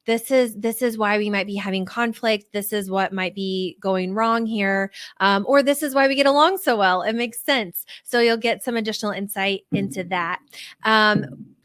this is why we might be having conflict. This is what might be going wrong here. Or this is why we get along so well. It makes sense. So you'll get some additional insight into that.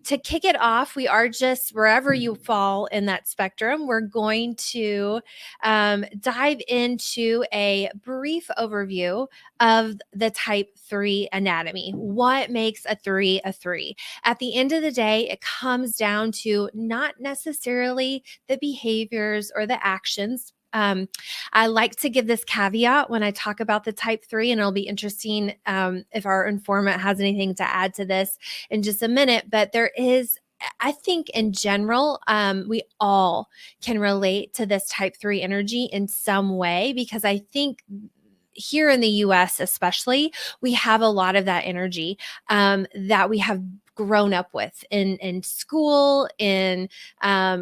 To kick it off, we are just wherever you fall in that spectrum, we're going to dive into a brief overview of the type 3 anatomy. What makes a 3 a 3? At the end of the day, it comes down to not necessarily the behaviors or the actions. I like to give this caveat when I talk about the type 3, and it'll be interesting if our informant has anything to add to this in just a minute. But there is, I think in general, we all can relate to this type 3 energy in some way, because I think here in the US especially, we have a lot of that energy that we have grown up with in school, in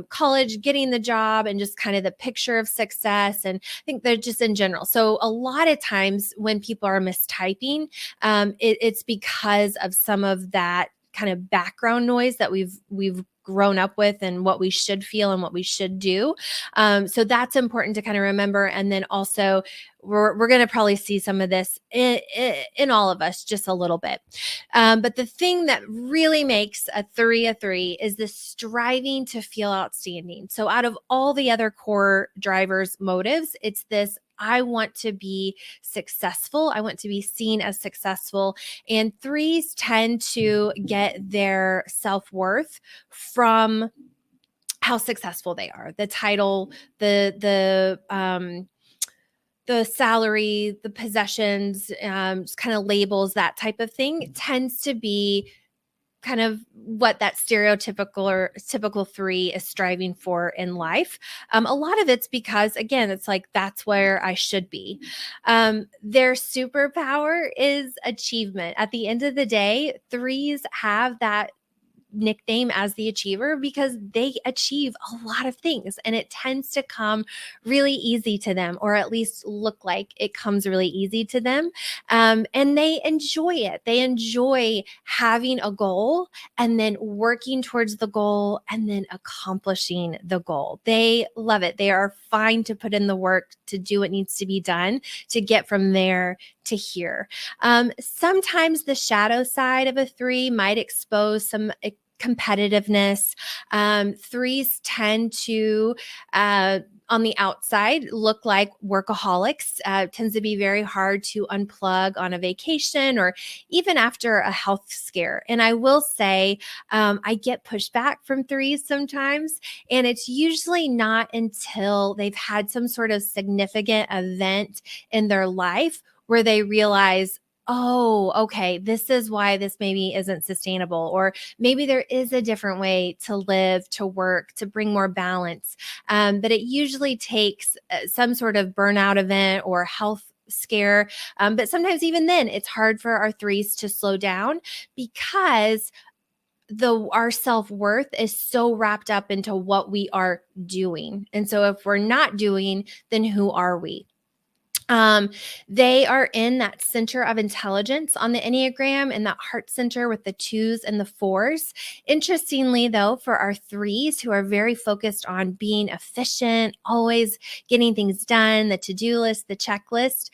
college, getting the job, and just kind of the picture of success. And I think they're just in general. So a lot of times when people are mistyping, it's because of some of that kind of background noise that we've grown up with, and what we should feel and what we should do. So that's important to kind of remember. And then also we're going to probably see some of this in all of us just a little bit. But the thing that really makes a 3 is the striving to feel outstanding. So out of all the other core drivers motives, it's this: I want to be successful. I want to be seen as successful. And 3s tend to get their self-worth from how successful they are. The title, the salary, the possessions, just kind of labels, that type of thing. It tends to be kind of what that stereotypical or typical 3 is striving for in life. A lot of it's because, again, it's like, that's where I should be. Their superpower is achievement. At the end of the day, 3s have that nickname as the achiever because they achieve a lot of things, and it tends to come really easy to them, or at least look like it comes really easy to them. And they enjoy it. They enjoy having a goal and then working towards the goal and then accomplishing the goal. They love it. They are fine to put in the work to do what needs to be done to get from there to here. Sometimes the shadow side of a 3 might expose some competitiveness. 3s tend to, on the outside, look like workaholics. Tends to be very hard to unplug on a vacation or even after a health scare. And I will say, I get pushback from 3s sometimes, and it's usually not until they've had some sort of significant event in their life where they realize, oh, okay, this is why this maybe isn't sustainable, or maybe there is a different way to live, to work, to bring more balance. But it usually takes some sort of burnout event or health scare. But sometimes even then, it's hard for our 3s to slow down because our self-worth is so wrapped up into what we are doing. And so if we're not doing, then who are we? They are in that center of intelligence on the Enneagram, in that heart center with the 2s and the 4s. Interestingly, though, for our 3s who are very focused on being efficient, always getting things done, the to-do list, the checklist,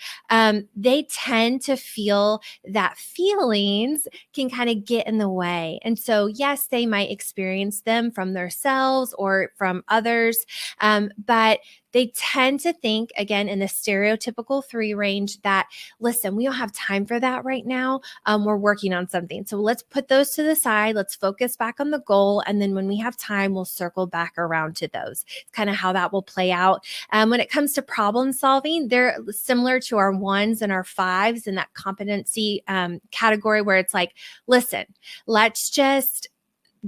they tend to feel that feelings can kind of get in the way. And so, yes, they might experience them from themselves or from others, but they tend to think, again, in the stereotypical 3 range that, listen, we don't have time for that right now. We're working on something. So let's put those to the side. Let's focus back on the goal. And then when we have time, we'll circle back around to those. It's kind of how that will play out. When it comes to problem solving, they're similar to our 1s and our 5s in that competency category, where it's like, listen, let's just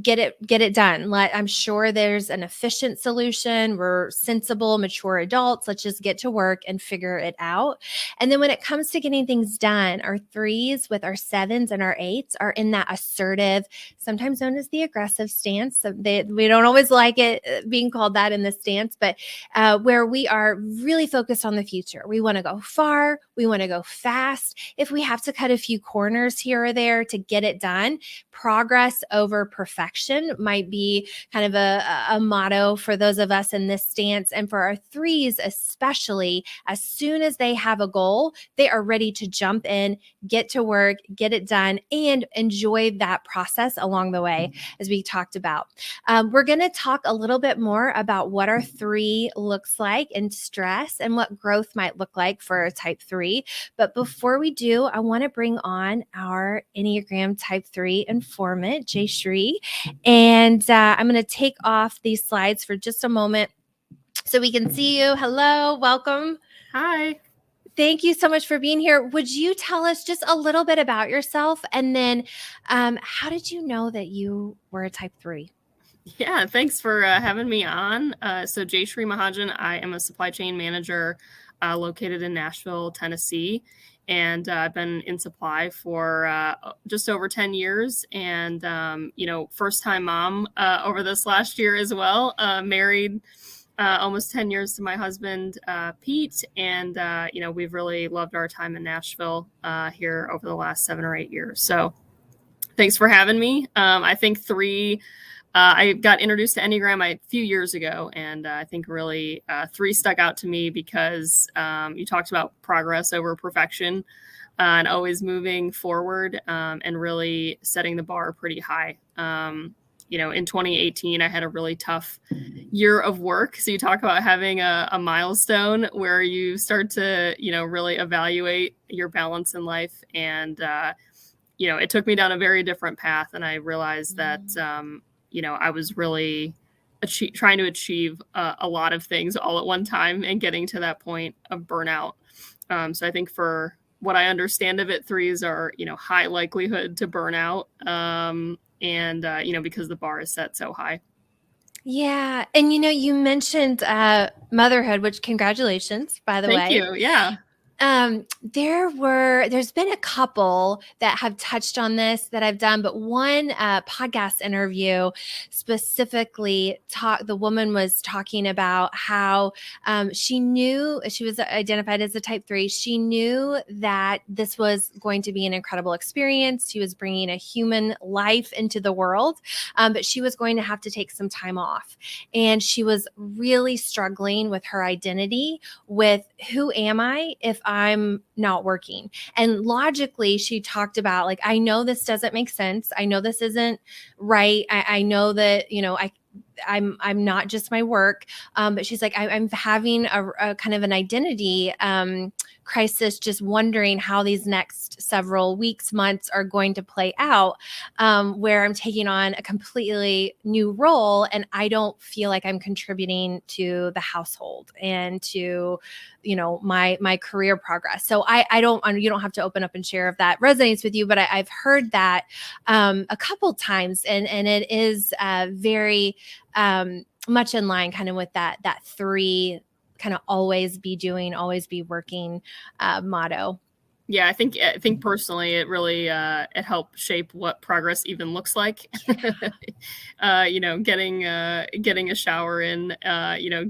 get it done. I'm sure there's an efficient solution. We're sensible, mature adults. Let's just get to work and figure it out. And then when it comes to getting things done, our 3s with our 7s and our 8s are in that assertive, sometimes known as the aggressive stance. So we don't always like it being called that in this stance, but where we are really focused on the future. We want to go far. We want to go fast. If we have to cut a few corners here or there to get it done, progress over perfection might be kind of a motto for those of us in this stance. And for our threes, especially, as soon as they have a goal, they are ready to jump in, get to work, get it done, and enjoy that process along the way, as we talked about. We're going to talk a little bit more about what our three looks like in stress and what growth might look like for a type 3. But before we do, I want to bring on our Enneagram type 3 informant, Jayshree. And I'm going to take off these slides for just a moment so we can see you. Hello, welcome. Hi. Thank you so much for being here. Would you tell us just a little bit about yourself? And then how did you know that you were a type 3? Yeah, thanks for having me on. So Jayshree Mahajan, I am a supply chain manager located in Nashville, Tennessee. And I've been in supply for just over 10 years. And, first time mom over this last year as well. Married almost 10 years to my husband, Pete. And, we've really loved our time in Nashville here over the last 7 or 8 years. So thanks for having me. I think 3... I got introduced to Enneagram a few years ago, and I think really 3 stuck out to me because you talked about progress over perfection and always moving forward and really setting the bar pretty high. In 2018, I had a really tough year of work. So you talk about having a milestone where you start to, really evaluate your balance in life. And, it took me down a very different path. And I realized that, I was really trying to achieve a lot of things all at one time and getting to that point of burnout. So I think for what I understand of it, 3s are, high likelihood to burn out. Because the bar is set so high. Yeah. And, you mentioned motherhood, which congratulations, by the way. Thank you. Yeah. There's been a couple that have touched on this that I've done, but one podcast interview specifically the woman was talking about how she knew she was identified as a type 3. She knew that this was going to be an incredible experience. She was bringing a human life into the world, but she was going to have to take some time off. And she was really struggling with her identity, with who am I if I'm not working? And logically, she talked about, like, I know this doesn't make sense. I know this isn't right. I know that, I'm not just my work. But she's like, I'm having a kind of an identity crisis, just wondering how these next several weeks, months are going to play out, where I'm taking on a completely new role and I don't feel like I'm contributing to the household and to, my career progress. So you don't have to open up and share if that resonates with you, but I've heard that a couple times, and it is very much in line kind of with that 3 kind of always be doing, always be working motto. Yeah, I think personally it really it helped shape what progress even looks like. Getting a shower in,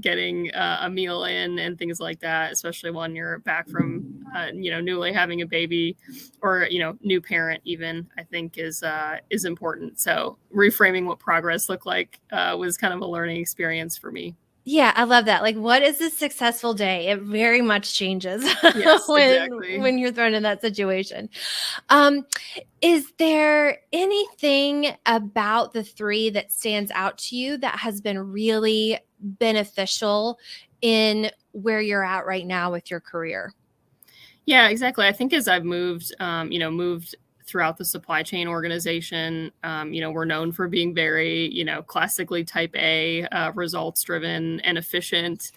getting a meal in and things like that, especially when you're back from newly having a baby or new parent even, I think is important. So reframing what progress looked like was kind of a learning experience for me. Yeah, I love that. Like, what is a successful day? It very much changes Yes, exactly. when you're thrown in that situation. Is there anything about the 3 that stands out to you that has been really beneficial in where you're at right now with your career? Yeah, exactly. I think as I've moved throughout the supply chain organization, we're known for being very, classically type A, results driven and efficient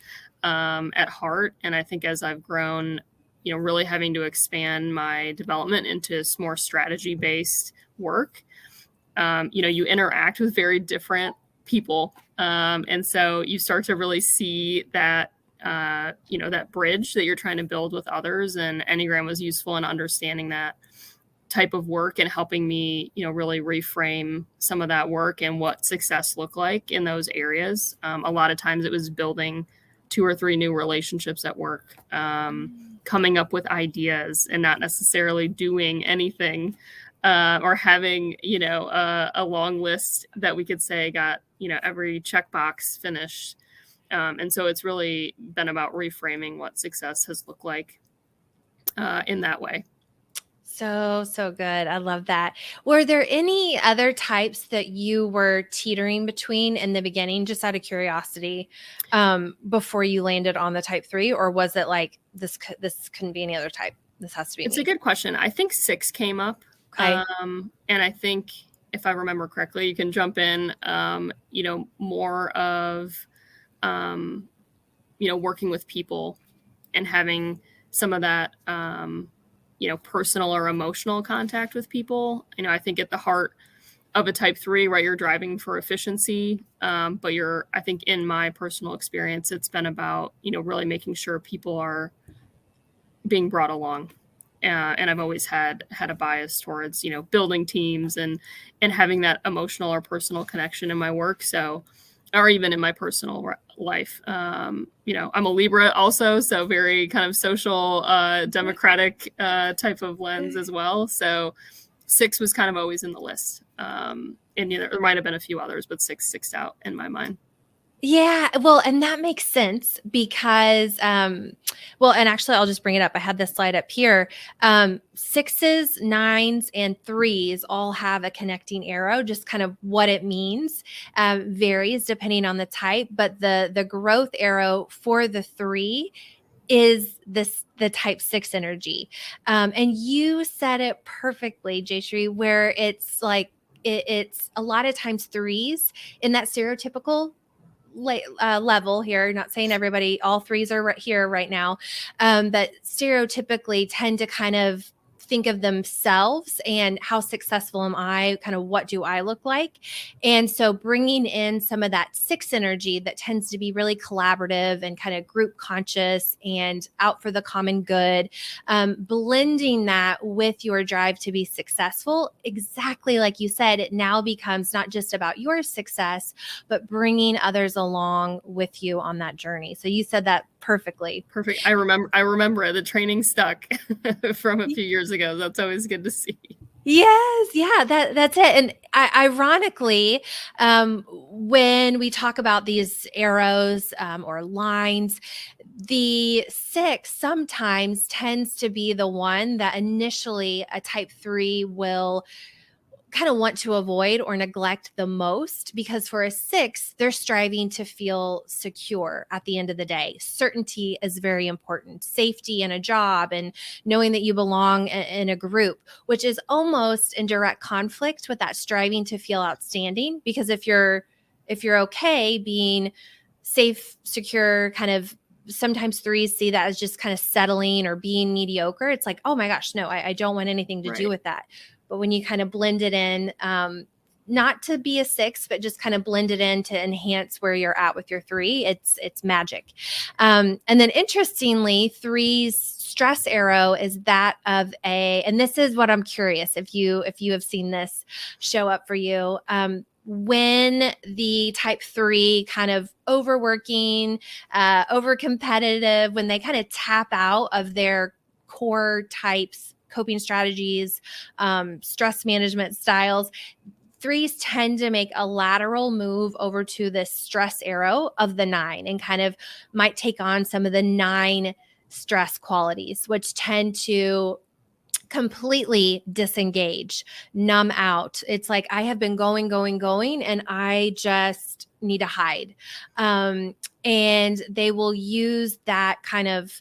at heart. And I think as I've grown, really having to expand my development into more strategy based work, you interact with very different people. And so you start to really see that that bridge that you're trying to build with others. And Enneagram was useful in understanding that type of work and helping me, really reframe some of that work and what success looked like in those areas. A lot of times it was building 2 or 3 new relationships at work, coming up with ideas and not necessarily doing anything, or having, a long list that we could say got, every checkbox finished. And so it's really been about reframing what success has looked like in that way. So good. I love that. Were there any other types that you were teetering between in the beginning, just out of curiosity, before you landed on the type 3? Or was it like, this couldn't be any other type? This has to be It's me. a good question. I think 6 came up. Okay. And I think, if I remember correctly, you can jump in, more of, working with people and having some of that, personal or emotional contact with people. I think at the heart of a type 3, right, you're driving for efficiency. But I think in my personal experience, it's been about, really making sure people are being brought along. And I've always had a bias towards, building teams and having that emotional or personal connection in my work. So, or even in my personal life. I'm a Libra also, so very kind of social, democratic type of lens as well. So 6 was kind of always in the list. And there might have been a few others, but 6 sticks out in my mind. Yeah, well, and that makes sense because, well, and actually, I'll just bring it up. I had this slide up here. 6s, 9s, and 3s all have a connecting arrow. Just kind of what it means varies depending on the type, but the growth arrow for the 3 is the type 6 energy. And you said it perfectly, Jayshree, where it's like it's a lot of times 3s in that stereotypical level here. Not saying everybody, all 3s are right here right now, but stereotypically tend to kind of think of themselves and how successful am I, kind of what do I look like. And so bringing in some of that 6 energy that tends to be really collaborative and kind of group conscious and out for the common good, blending that with your drive to be successful, exactly like you said, it now becomes not just about your success, but bringing others along with you on that journey. So you said that perfectly. Perfect. I remember the training stuck from a few years ago. That's always good to see. Yes, yeah, that's it. And ironically, when we talk about these arrows or lines, the 6 sometimes tends to be the one that initially a type 3 will kind of want to avoid or neglect the most, because for a 6, they're striving to feel secure at the end of the day. Certainty is very important. Safety in a job and knowing that you belong in a group, which is almost in direct conflict with that striving to feel outstanding. Because if you're okay being safe, secure, kind of, sometimes 3s see that as just kind of settling or being mediocre. It's like, oh my gosh, no, I don't want anything to do with that. But when you kind of blend it in, not to be a 6, but just kind of blend it in to enhance where you're at with your 3, it's magic. And then interestingly, 3's stress arrow is that of and this is what I'm curious if you have seen this show up for you. When the type 3 kind of overworking, over competitive, when they kind of tap out of their core types, coping strategies, stress management styles, 3s tend to make a lateral move over to the stress arrow of the 9 and kind of might take on some of the 9 stress qualities, which tend to completely disengage, numb out. It's like, I have been going, and I just need to hide. And they will use that kind of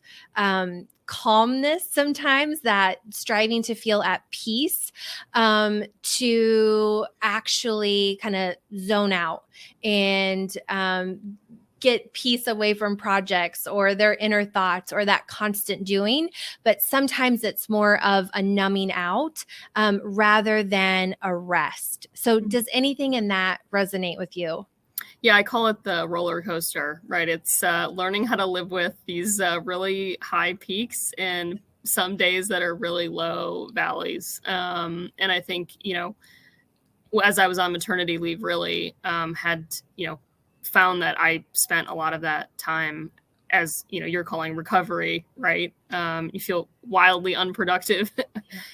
calmness sometimes, that striving to feel at peace, to actually kind of zone out and get peace away from projects or their inner thoughts or that constant doing. But sometimes it's more of a numbing out rather than a rest. So does anything in that resonate with you? Yeah, I call it the roller coaster, right? It's learning how to live with these really high peaks and some days that are really low valleys. And I think, as I was on maternity leave, really had, found that I spent a lot of that time, as you're calling recovery, right? You feel wildly unproductive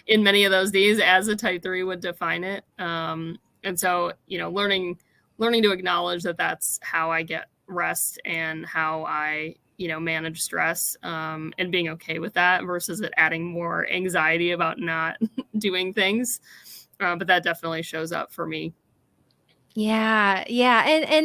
in many of those days, as a type 3 would define it. And so, learning to acknowledge that that's how I get rest and how I, manage stress, and being okay with that versus it adding more anxiety about not doing things. But that definitely shows up for me. Yeah, yeah,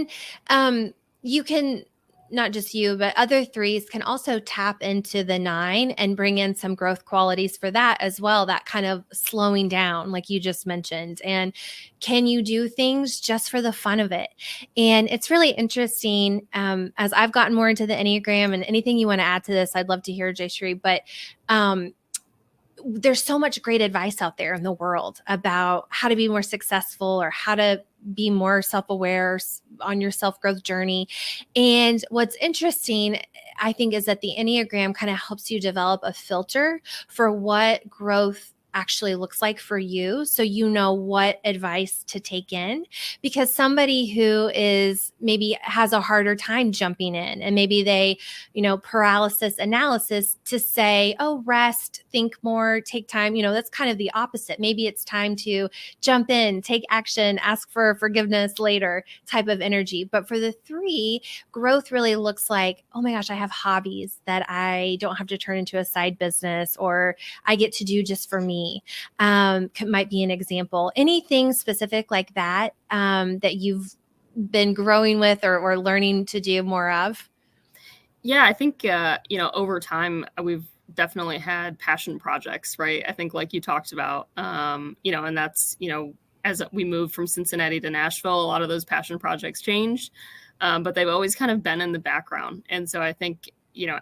you can, not just you, but other threes can also tap into the 9 and bring in some growth qualities for that as well, that kind of slowing down, like you just mentioned. And can you do things just for the fun of it? And it's really interesting, as I've gotten more into the Enneagram, and anything you want to add to this, I'd love to hear, Jayshree, but there's so much great advice out there in the world about how to be more successful or how to be more self-aware on your self-growth journey. And what's interesting, I think, is that the Enneagram kind of helps you develop a filter for what growth actually looks like for you, so you know what advice to take in. Because somebody who is maybe has a harder time jumping in, and maybe they, paralysis analysis to say, oh, rest, think more, take time, that's kind of the opposite. Maybe it's time to jump in, take action, ask for forgiveness later type of energy. But for the 3, growth really looks like, oh my gosh, I have hobbies that I don't have to turn into a side business, or I get to do just for me. Might be an example. Anything specific like that, that you've been growing with or learning to do more of? Yeah, I think, over time, we've definitely had passion projects, right? I think, like you talked about, and that's, as we moved from Cincinnati to Nashville, a lot of those passion projects changed, but they've always kind of been in the background. And so I think,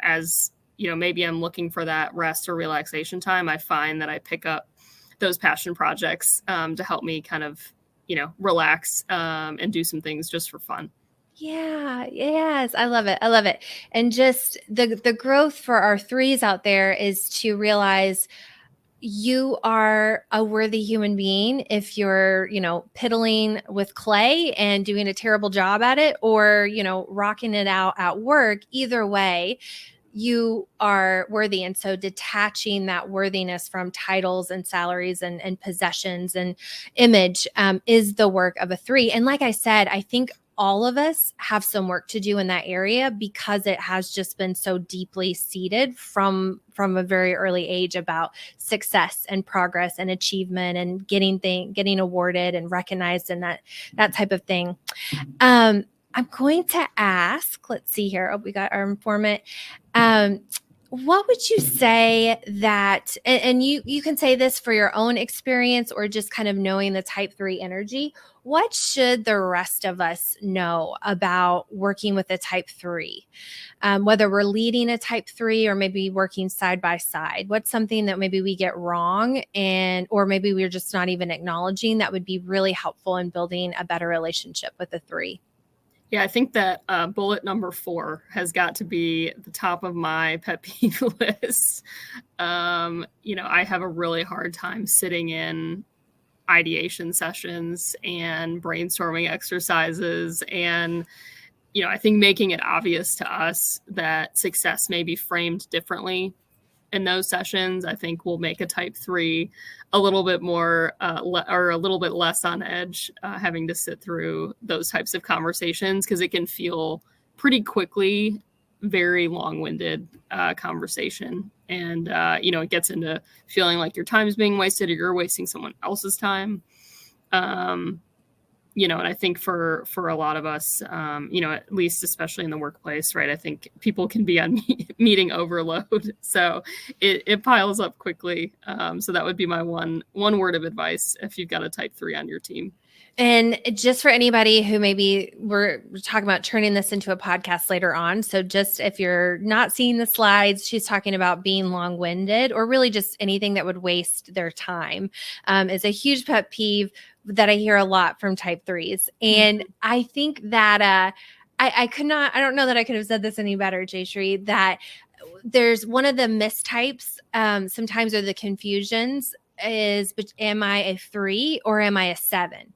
as, maybe I'm looking for that rest or relaxation time, I find that I pick up those passion projects to help me kind of, relax and do some things just for fun. Yeah, yes, I love it. I love it. And just the growth for our 3s out there is to realize you are a worthy human being if you're, piddling with clay and doing a terrible job at it, or, rocking it out at work. Either way, you are worthy. And so detaching that worthiness from titles and salaries and possessions and image, is the work of a 3. And like I said, I think all of us have some work to do in that area, because it has just been so deeply seated from a very early age about success and progress and achievement and getting awarded and recognized and that type of thing. I'm going to ask, let's see here. Oh, we got our informant. What would you say that, and you can say this for your own experience or just kind of knowing the type 3 energy, what should the rest of us know about working with a type 3? Whether we're leading a type 3 or maybe working side by side, what's something that maybe we get wrong, or maybe we're just not even acknowledging, that would be really helpful in building a better relationship with a 3? Yeah, I think that bullet number 4 has got to be the top of my pet peeve list. I have a really hard time sitting in ideation sessions and brainstorming exercises. And, I think making it obvious to us that success may be framed differently in those sessions, I think will make a type 3 a little bit more or a little bit less on edge, having to sit through those types of conversations, because it can feel pretty quickly very long-winded conversation. And, it gets into feeling like your time is being wasted or you're wasting someone else's time. And I think for a lot of us, at least especially in the workplace, right, I think people can be on meeting overload. So it piles up quickly. So that would be my one word of advice if you've got a type 3 on your team. And just for anybody who maybe we're talking about turning this into a podcast later on. So just if you're not seeing the slides, she's talking about being long-winded, or really just anything that would waste their time, is a huge pet peeve that I hear a lot from type 3s. And I think that I don't know that I could have said this any better, Jayshree, that there's one of the mistypes sometimes, or the confusions, is, but am I a 3 or am I a 7?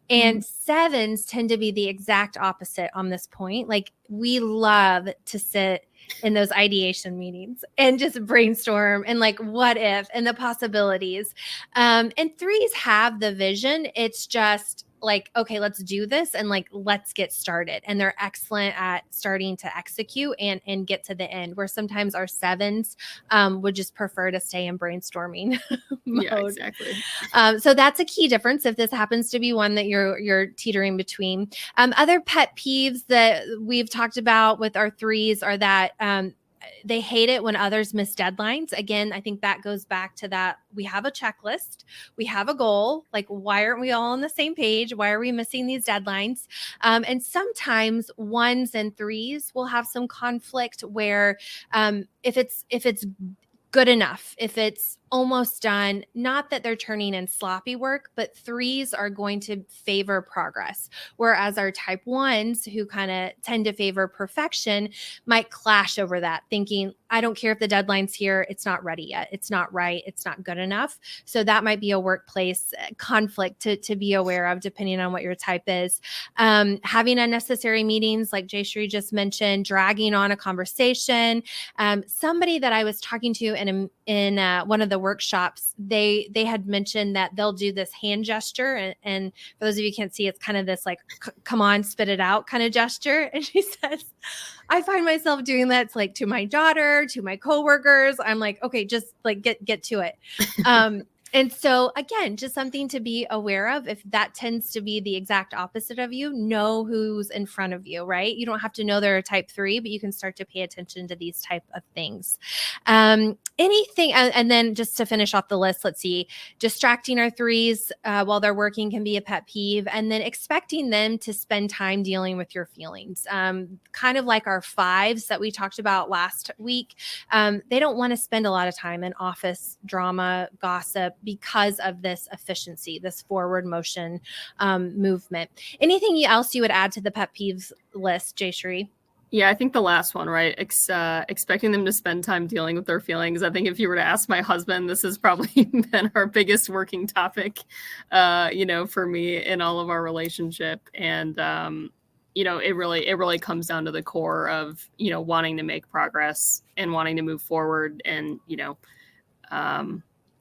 And 7s tend to be the exact opposite on this point. Like, we love to sit in those ideation meetings and just brainstorm and like what if and the possibilities. And 3s have the vision. It's just like, okay, let's do this and like let's get started. And they're excellent at starting to execute and get to the end, where sometimes our 7s would just prefer to stay in brainstorming mode. Yeah, exactly. So that's a key difference if this happens to be one that you're teetering between. Other pet peeves that we've talked about with our 3s are that they hate it when others miss deadlines. Again, I think that goes back to that we have a checklist, we have a goal. Like, why aren't we all on the same page? Why are we missing these deadlines? And sometimes 1s and 3s will have some conflict where if it's good enough, if it's almost done, not that they're turning in sloppy work, but 3s are going to favor progress. Whereas our type 1s, who kind of tend to favor perfection, might clash over that, thinking, I don't care if the deadline's here, it's not ready yet, it's not right, it's not good enough. So that might be a workplace conflict to be aware of, depending on what your type is. Having unnecessary meetings, like Jayshree just mentioned, dragging on a conversation. Somebody that I was talking to in one of the workshops, they had mentioned that they'll do this hand gesture, and for those of you who can't see, it's kind of this like come on, spit it out kind of gesture. And she says, I find myself doing that to my daughter, to my coworkers. I'm like, okay, just like get to it. And so again, just something to be aware of. If that tends to be the exact opposite of you, know who's in front of you, right? You don't have to know they're a type 3, but you can start to pay attention to these type of things. Anything, and then just to finish off the list, let's see, distracting our 3s while they're working can be a pet peeve. And then expecting them to spend time dealing with your feelings. Kind of like our 5s that we talked about last week. They don't want to spend a lot of time in office drama, gossip, because of this efficiency, this forward motion movement. Anything else you would add to the pet peeves list, Jayshree? Yeah, I think the last one, right? Expecting them to spend time dealing with their feelings. I think if you were to ask my husband, this has probably been our biggest working topic, for me in all of our relationship. And, it really comes down to the core of, wanting to make progress and wanting to move forward. And,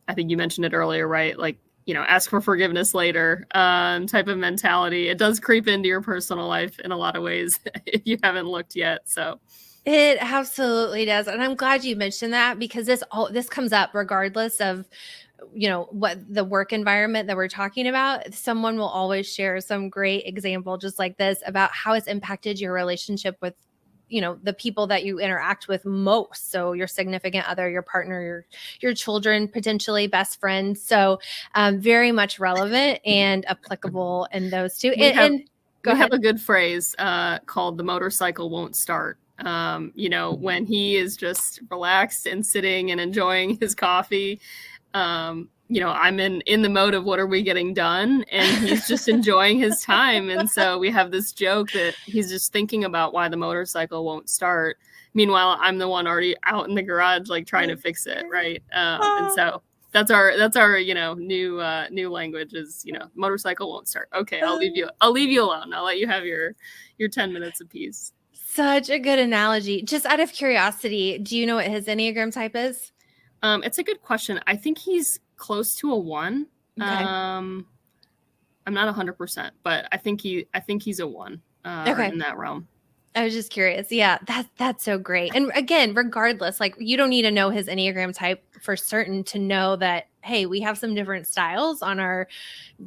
I think you mentioned it earlier, right? Like, ask for forgiveness later, type of mentality. It does creep into your personal life in a lot of ways if you haven't looked yet. So it absolutely does. And I'm glad you mentioned that, because this comes up regardless of what the work environment that we're talking about. Someone will always share some great example just like this about how it's impacted your relationship with the people that you interact with most. So your significant other, your partner, your children, potentially best friends. So very much relevant and applicable in those two. We have a good phrase called "the motorcycle won't start." When he is just relaxed and sitting and enjoying his coffee, I'm in the mode of what are we getting done, and he's just enjoying his time. And so we have this joke that he's just thinking about why the motorcycle won't start. Meanwhile, I'm the one already out in the garage, like trying to fix it. Right. And so that's our new language is, motorcycle won't start. Okay. I'll leave you alone. I'll let you have your 10 minutes apiece. Such a good analogy. Just out of curiosity, do you know what his Enneagram type is? It's a good question. I think he's close to a 1. Okay. I'm not 100%, but I think he's a 1 in that realm. I was just curious. Yeah, that's so great. And again, regardless, like, you don't need to know his Enneagram type for certain to know that, hey, we have some different styles on our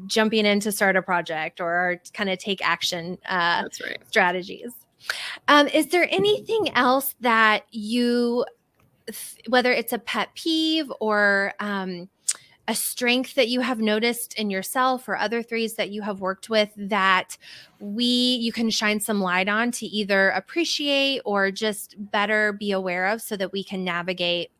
jumping in to start a project or our kind of take action That's right. strategies. Is there anything else that you, whether it's a pet peeve or a strength that you have noticed in yourself or other 3s that you have worked with that you can shine some light on to either appreciate or just better be aware of, so that we can navigate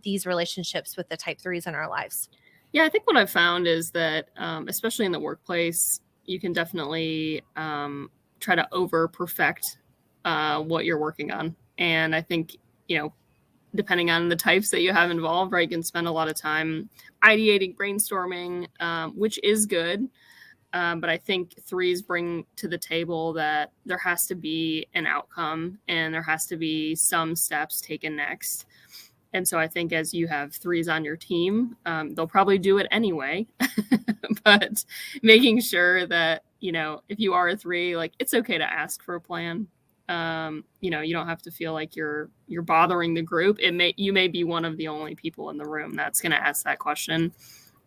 these relationships with the type 3s in our lives? Yeah, I think what I've found is that, especially in the workplace, you can definitely try to over perfect what you're working on. And I think, depending on the types that you have involved, right, you can spend a lot of time ideating, brainstorming, which is good. But I think threes bring to the table that there has to be an outcome and there has to be some steps taken next. And so I think as you have threes on your team, they'll probably do it anyway. But making sure that, if you are a three, like, it's okay to ask for a plan. You don't have to feel like you're bothering the group. You may be one of the only people in the room that's going to ask that question.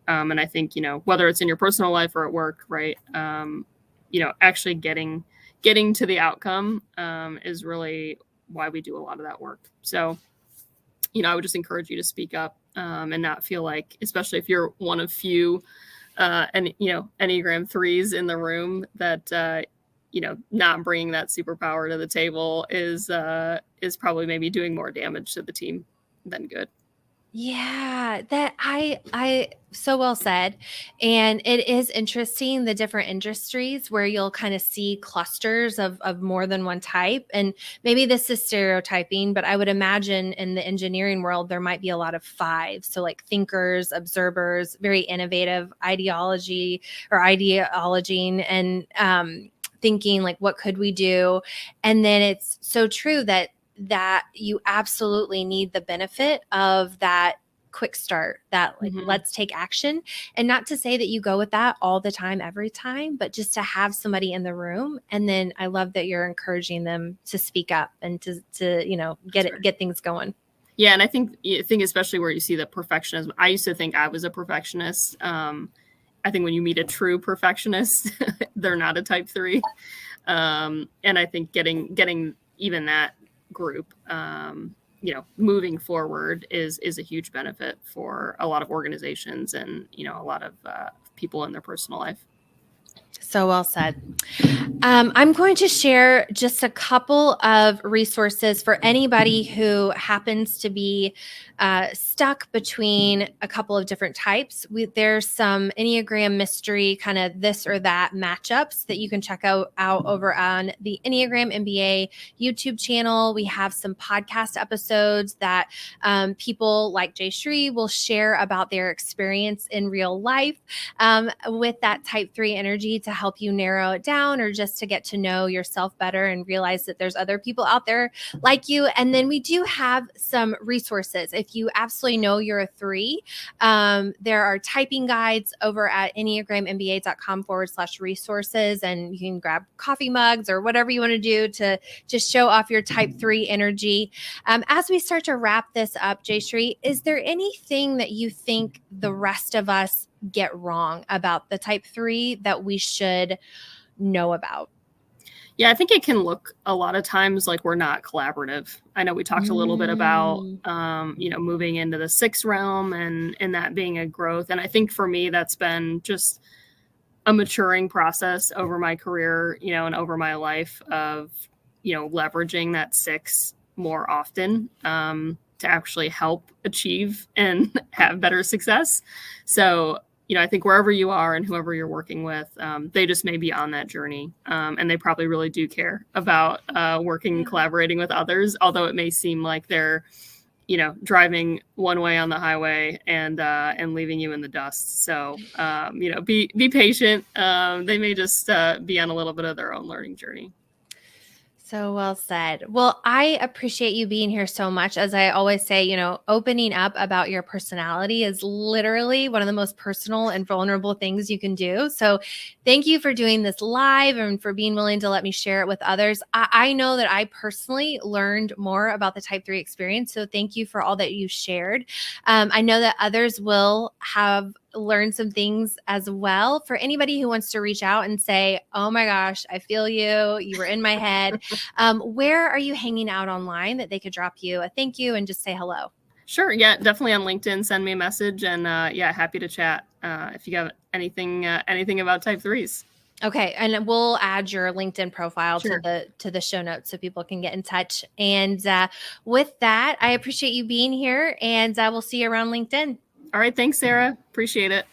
And I think, whether it's in your personal life or at work, right, actually getting to the outcome is really why we do a lot of that work. So, I would just encourage you to speak up and not feel like, especially if you're one of few Enneagram threes in the room, that, not bringing that superpower to the table is probably maybe doing more damage to the team than good. Yeah, that I so well said. And it is interesting, the different industries where you'll kind of see clusters of more than one type. And maybe this is stereotyping, but I would imagine in the engineering world, there might be a lot of fives. So like thinkers, observers, very innovative ideologying and thinking like, what could we do? And then it's so true that you absolutely need the benefit of that quick start, that like, let's take action. And not to say that you go with that all the time, every time, but just to have somebody in the room. And then I love that you're encouraging them to speak up and to get things going. Yeah. And I think especially where you see the perfectionism, I used to think I was a perfectionist. I think when you meet a true perfectionist, they're not a type three. And I think getting even that group, moving forward is a huge benefit for a lot of organizations and, a lot of people in their personal life. So well said. I'm going to share just a couple of resources for anybody who happens to be stuck between a couple of different types. There's some Enneagram mystery kind of this or that matchups that you can check out over on the Enneagram MBA YouTube channel. We have some podcast episodes that people like Jayshree will share about their experience in real life with that type 3 energy to help you narrow it down, or just to get to know yourself better and realize that there's other people out there like you. And then we do have some resources. If you absolutely know you're a 3, there are typing guides over at enneagramMBA.com/resources, and you can grab coffee mugs or whatever you want to do to just show off your type 3 energy. As we start to wrap this up, Jayshree, is there anything that you think the rest of us get wrong about the type 3 that we should know about? Yeah, I think it can look a lot of times like we're not collaborative. I know we talked a little bit about, moving into the 6 realm and that being a growth. And I think for me, that's been just a maturing process over my career, and over my life of, leveraging that 6 more often to actually help achieve and have better success. So, I think wherever you are and whoever you're working with, they just may be on that journey. And they probably really do care about working and collaborating with others, although it may seem like they're, driving one way on the highway and leaving you in the dust. So, be patient. They may just be on a little bit of their own learning journey. So well said. Well, I appreciate you being here so much. As I always say, opening up about your personality is literally one of the most personal and vulnerable things you can do. So thank you for doing this live and for being willing to let me share it with others. I know that I personally learned more about the type 3 experience. So thank you for all that you shared. I know that others will have learn some things as well. For anybody who wants to reach out and say, oh my gosh, I feel you. You were in my head. Where are you hanging out online that they could drop you a thank you and just say hello? Sure. Yeah, definitely on LinkedIn. Send me a message and happy to chat if you have anything about type 3s. Okay. And we'll add your LinkedIn profile Sure. to the show notes so people can get in touch. And with that, I appreciate you being here, and we'll see you around LinkedIn. All right. Thanks, Sarah. Appreciate it.